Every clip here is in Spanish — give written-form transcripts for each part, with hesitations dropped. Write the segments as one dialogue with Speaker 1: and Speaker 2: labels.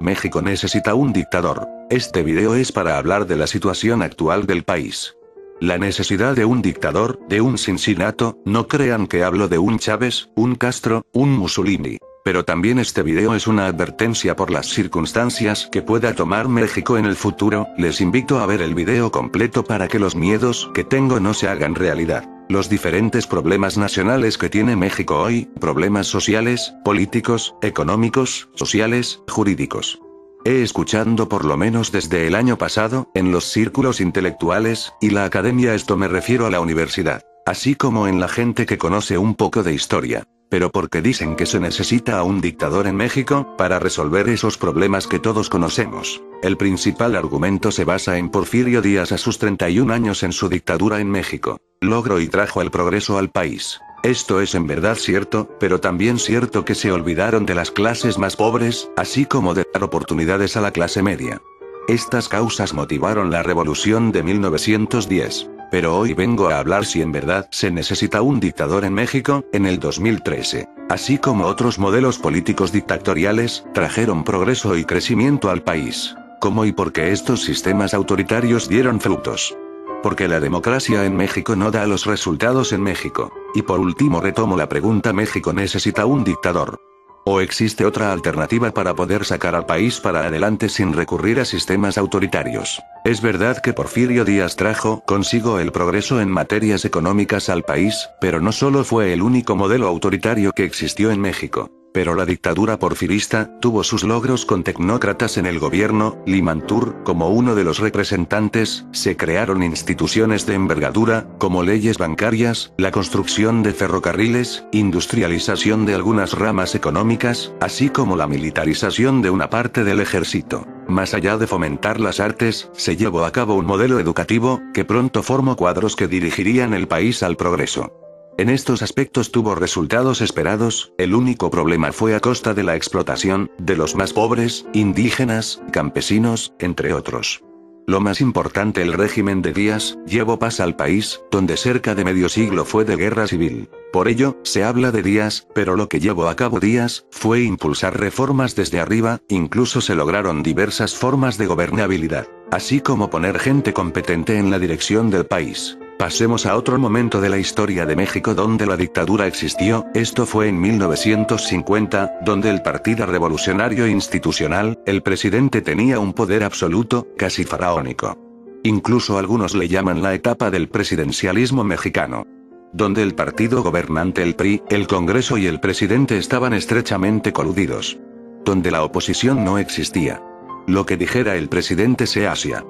Speaker 1: México necesita un dictador. Este video es para hablar de la situación actual del país. La necesidad de un dictador, de un Cincinato, no crean que hablo de un Chávez, un Castro, un Mussolini. Pero también este video es una advertencia por las circunstancias que pueda tomar México en el futuro. Les invito a ver el video completo para que los miedos que tengo no se hagan realidad. Los diferentes problemas nacionales que tiene México hoy, problemas sociales, políticos, económicos, sociales, jurídicos. He escuchado por lo menos desde el año pasado, en los círculos intelectuales, y la academia, esto me refiero a la universidad, así como en la gente que conoce un poco de historia. Pero porque dicen que se necesita a un dictador en México, para resolver esos problemas que todos conocemos. El principal argumento se basa en Porfirio Díaz a sus 31 años en su dictadura en México. Logró y trajo el progreso al país. Esto es en verdad cierto, pero también cierto que se olvidaron de las clases más pobres, así como de dar oportunidades a la clase media. Estas causas motivaron la revolución de 1910. Pero hoy vengo a hablar si en verdad se necesita un dictador en México, en el 2013. Así como otros modelos políticos dictatoriales, trajeron progreso y crecimiento al país. ¿Cómo y por qué estos sistemas autoritarios dieron frutos? Porque la democracia en México no da los resultados en México. Y por último retomo la pregunta: ¿México necesita un dictador? ¿O existe otra alternativa para poder sacar al país para adelante sin recurrir a sistemas autoritarios? Es verdad que Porfirio Díaz trajo consigo el progreso en materias económicas al país, pero no solo fue el único modelo autoritario que existió en México. Pero la dictadura porfirista tuvo sus logros con tecnócratas en el gobierno. Limantur, como uno de los representantes, se crearon instituciones de envergadura, como leyes bancarias, la construcción de ferrocarriles, industrialización de algunas ramas económicas, así como la militarización de una parte del ejército. Más allá de fomentar las artes, se llevó a cabo un modelo educativo, que pronto formó cuadros que dirigirían el país al progreso. En estos aspectos tuvo resultados esperados. El único problema fue a costa de la explotación de los más pobres, indígenas, campesinos, entre otros. Lo más importante, el régimen de Díaz llevó paz al país, donde cerca de medio siglo fue de guerra civil. Por ello, se habla de Díaz, pero lo que llevó a cabo Díaz fue impulsar reformas desde arriba. Incluso se lograron diversas formas de gobernabilidad, así como poner gente competente en la dirección del país. Pasemos a otro momento de la historia de México donde la dictadura existió. Esto fue en 1950, donde el Partido Revolucionario Institucional, el presidente tenía un poder absoluto, casi faraónico. Incluso algunos le llaman la etapa del presidencialismo mexicano. Donde el partido gobernante, el PRI, el Congreso y el presidente estaban estrechamente coludidos. Donde la oposición no existía. Lo que dijera el presidente se hacía.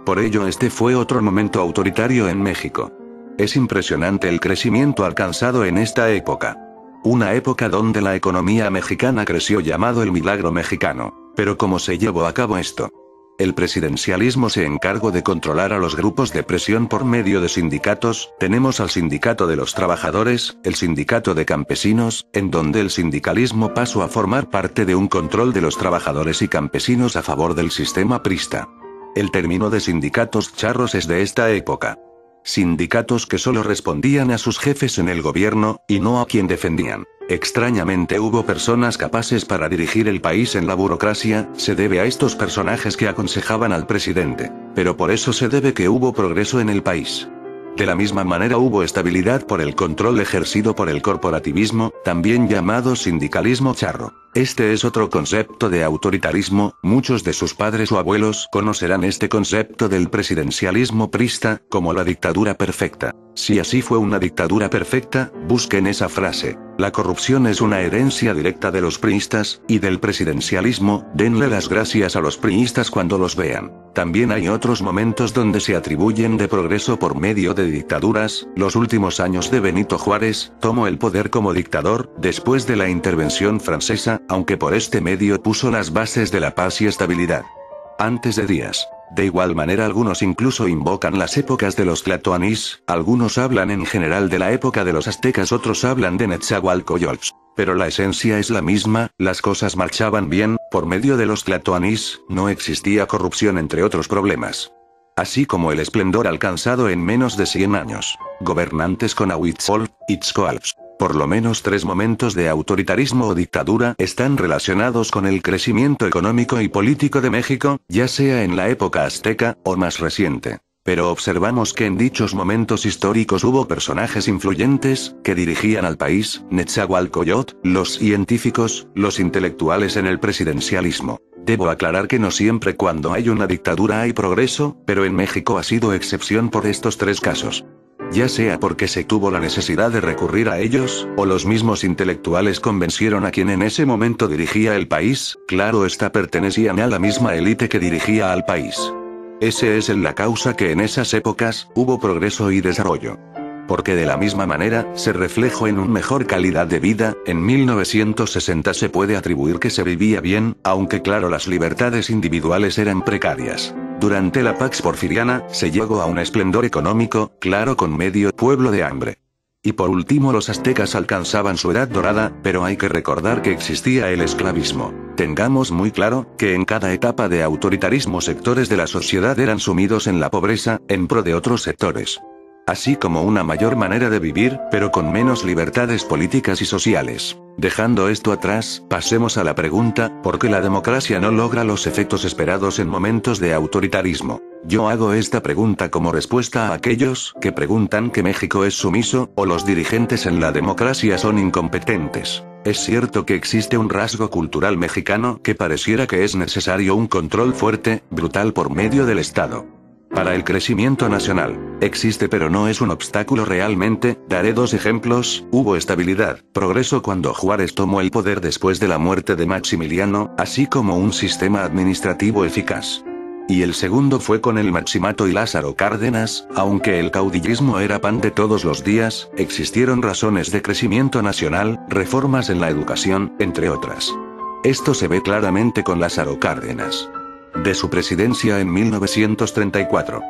Speaker 1: Por ello este fue otro momento autoritario en México. Es impresionante el crecimiento alcanzado en esta época. Una época donde la economía mexicana creció, llamado el milagro mexicano. Pero ¿cómo se llevó a cabo esto? El presidencialismo se encargó de controlar a los grupos de presión por medio de sindicatos. Tenemos al Sindicato de los Trabajadores, el Sindicato de Campesinos, en donde el sindicalismo pasó a formar parte de un control de los trabajadores y campesinos a favor del sistema prista. El término de sindicatos charros es de esta época. Sindicatos que solo respondían a sus jefes en el gobierno, y no a quien defendían. Extrañamente hubo personas capaces para dirigir el país en la burocracia. Se debe a estos personajes que aconsejaban al presidente. Pero por eso se debe que hubo progreso en el país. De la misma manera hubo estabilidad por el control ejercido por el corporativismo, también llamado sindicalismo charro. Este es otro concepto de autoritarismo. Muchos de sus padres o abuelos conocerán este concepto del presidencialismo prista, como la dictadura perfecta. Si así fue una dictadura perfecta, busquen esa frase. La corrupción es una herencia directa de los priistas, y del presidencialismo. Denle las gracias a los priistas cuando los vean. También hay otros momentos donde se atribuyen de progreso por medio de dictaduras. Los últimos años de Benito Juárez tomó el poder como dictador, después de la intervención francesa, aunque por este medio puso las bases de la paz y estabilidad. Antes de Díaz. De igual manera algunos incluso invocan las épocas de los tlatoanis, algunos hablan en general de la época de los aztecas, otros hablan de Netzahualcoyotl. Pero la esencia es la misma, las cosas marchaban bien, por medio de los tlatoanis, no existía corrupción entre otros problemas. Así como el esplendor alcanzado en menos de 100 años. Gobernantes con Ahuitzotl, Itzcoatl. Por lo menos 3 momentos de autoritarismo o dictadura están relacionados con el crecimiento económico y político de México, ya sea en la época azteca, o más reciente. Pero observamos que en dichos momentos históricos hubo personajes influyentes, que dirigían al país: Netzahualcóyotl, los científicos, los intelectuales en el presidencialismo. Debo aclarar que no siempre cuando hay una dictadura hay progreso, pero en México ha sido excepción por estos 3 casos. Ya sea porque se tuvo la necesidad de recurrir a ellos, o los mismos intelectuales convencieron a quien en ese momento dirigía el país, claro está, pertenecían a la misma élite que dirigía al país. Ese es la causa que en esas épocas, hubo progreso y desarrollo. Porque de la misma manera, se reflejó en una mejor calidad de vida. En 1960 se puede atribuir que se vivía bien, aunque claro las libertades individuales eran precarias. Durante la Pax Porfiriana, se llegó a un esplendor económico, claro, con medio pueblo de hambre. Y por último los aztecas alcanzaban su edad dorada, pero hay que recordar que existía el esclavismo. Tengamos muy claro, que en cada etapa de autoritarismo sectores de la sociedad eran sumidos en la pobreza, en pro de otros sectores. Así como una mayor manera de vivir, pero con menos libertades políticas y sociales. Dejando esto atrás, pasemos a la pregunta, ¿por qué la democracia no logra los efectos esperados en momentos de autoritarismo? Yo hago esta pregunta como respuesta a aquellos que preguntan que México es sumiso, o los dirigentes en la democracia son incompetentes. Es cierto que existe un rasgo cultural mexicano que pareciera que es necesario un control fuerte, brutal por medio del Estado. Para el crecimiento nacional, existe pero no es un obstáculo realmente. Daré 2 ejemplos: hubo estabilidad, progreso cuando Juárez tomó el poder después de la muerte de Maximiliano, así como un sistema administrativo eficaz. Y el segundo fue con el Maximato y Lázaro Cárdenas. Aunque el caudillismo era pan de todos los días, existieron razones de crecimiento nacional, reformas en la educación, entre otras. Esto se ve claramente con Lázaro Cárdenas. De su presidencia en 1934.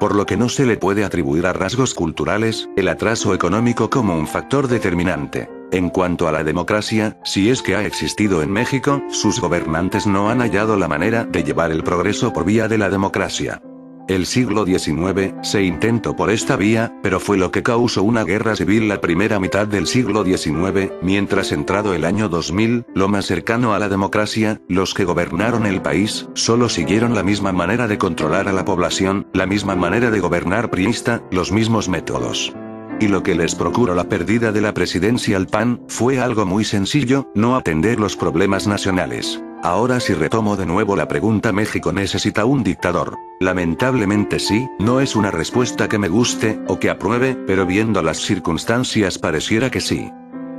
Speaker 1: Por lo que no se le puede atribuir a rasgos culturales, el atraso económico como un factor determinante. En cuanto a la democracia, si es que ha existido en México, sus gobernantes no han hallado la manera de llevar el progreso por vía de la democracia. El siglo XIX, se intentó por esta vía, pero fue lo que causó una guerra civil la primera mitad del siglo XIX, mientras entrado el año 2000, lo más cercano a la democracia, los que gobernaron el país, solo siguieron la misma manera de controlar a la población, la misma manera de gobernar priista, los mismos métodos. Y lo que les procuró la pérdida de la presidencia al PAN, fue algo muy sencillo: no atender los problemas nacionales. Ahora si retomo de nuevo la pregunta, ¿México necesita un dictador? Lamentablemente sí, no es una respuesta que me guste, o que apruebe, pero viendo las circunstancias pareciera que sí.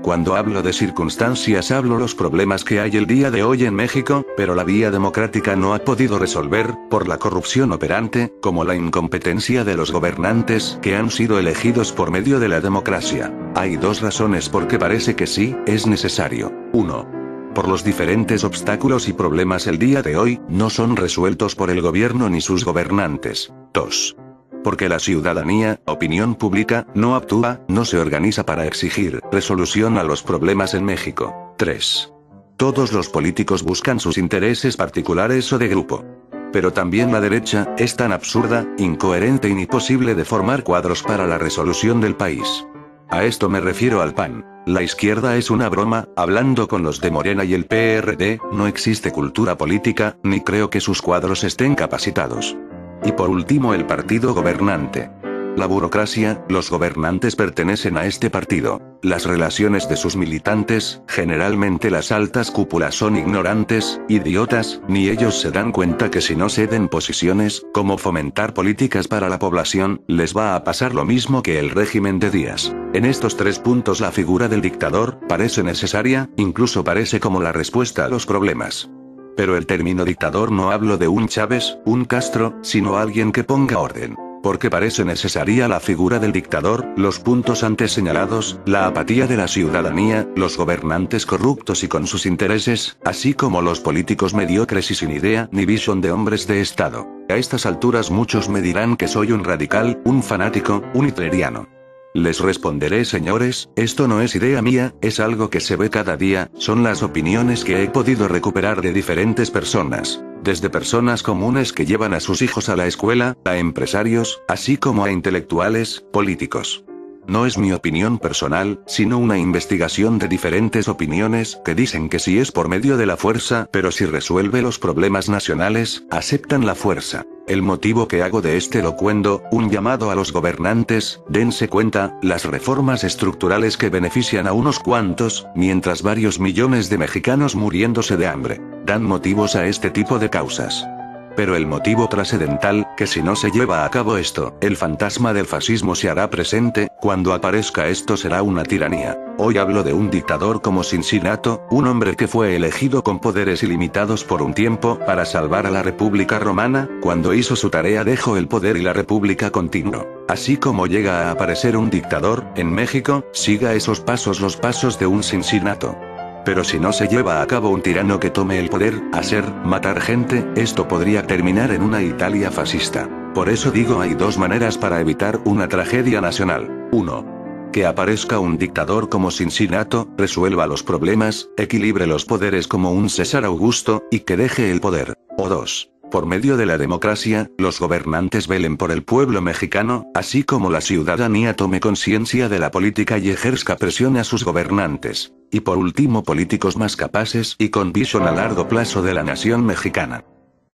Speaker 1: Cuando hablo de circunstancias hablo los problemas que hay el día de hoy en México, pero la vía democrática no ha podido resolver, por la corrupción operante, como la incompetencia de los gobernantes que han sido elegidos por medio de la democracia. Hay 2 razones por qué parece que sí, es necesario. 1. Por los diferentes obstáculos y problemas el día de hoy, no son resueltos por el gobierno ni sus gobernantes. 2. Porque la ciudadanía, opinión pública, no actúa, no se organiza para exigir resolución a los problemas en México. 3. Todos los políticos buscan sus intereses particulares o de grupo. Pero también la derecha es tan absurda, incoherente y imposible de formar cuadros para la resolución del país. A esto me refiero al PAN. La izquierda es una broma, hablando con los de Morena y el PRD, no existe cultura política, ni creo que sus cuadros estén capacitados. Y por último el partido gobernante. La burocracia, los gobernantes pertenecen a este partido. Las relaciones de sus militantes, generalmente las altas cúpulas son ignorantes, idiotas, ni ellos se dan cuenta que si no ceden posiciones, como fomentar políticas para la población, les va a pasar lo mismo que el régimen de Díaz. En estos 3 puntos la figura del dictador parece necesaria, incluso parece como la respuesta a los problemas. Pero el término dictador no hablo de un Chávez, un Castro, sino alguien que ponga orden. Porque parece necesaria la figura del dictador, los puntos antes señalados, la apatía de la ciudadanía, los gobernantes corruptos y con sus intereses, así como los políticos mediocres y sin idea ni visión de hombres de Estado. A estas alturas muchos me dirán que soy un radical, un fanático, un hitleriano. Les responderé: señores, esto no es idea mía, es algo que se ve cada día, son las opiniones que he podido recuperar de diferentes personas. Desde personas comunes que llevan a sus hijos a la escuela, a empresarios, así como a intelectuales, políticos. No es mi opinión personal, sino una investigación de diferentes opiniones que dicen que si es por medio de la fuerza, pero si resuelve los problemas nacionales, aceptan la fuerza. El motivo que hago de este locuendo, un llamado a los gobernantes, dense cuenta, las reformas estructurales que benefician a unos cuantos, mientras varios millones de mexicanos muriéndose de hambre, dan motivos a este tipo de causas. Pero el motivo trascendental, que si no se lleva a cabo esto, el fantasma del fascismo se hará presente, cuando aparezca esto será una tiranía. Hoy hablo de un dictador como Cincinato, un hombre que fue elegido con poderes ilimitados por un tiempo para salvar a la República Romana, cuando hizo su tarea dejó el poder y la República continuó. Así como llega a aparecer un dictador, en México, siga esos pasos los pasos de un Cincinato. Pero si no se lleva a cabo un tirano que tome el poder, hacer, matar gente, esto podría terminar en una Italia fascista. Por eso digo hay dos maneras para evitar una tragedia nacional. 1. Que aparezca un dictador como Cincinato, resuelva los problemas, equilibre los poderes como un César Augusto, y que deje el poder. O 2. Por medio de la democracia, los gobernantes velen por el pueblo mexicano, así como la ciudadanía tome conciencia de la política y ejerzca presión a sus gobernantes. Y por último políticos más capaces y con visión a largo plazo de la nación mexicana.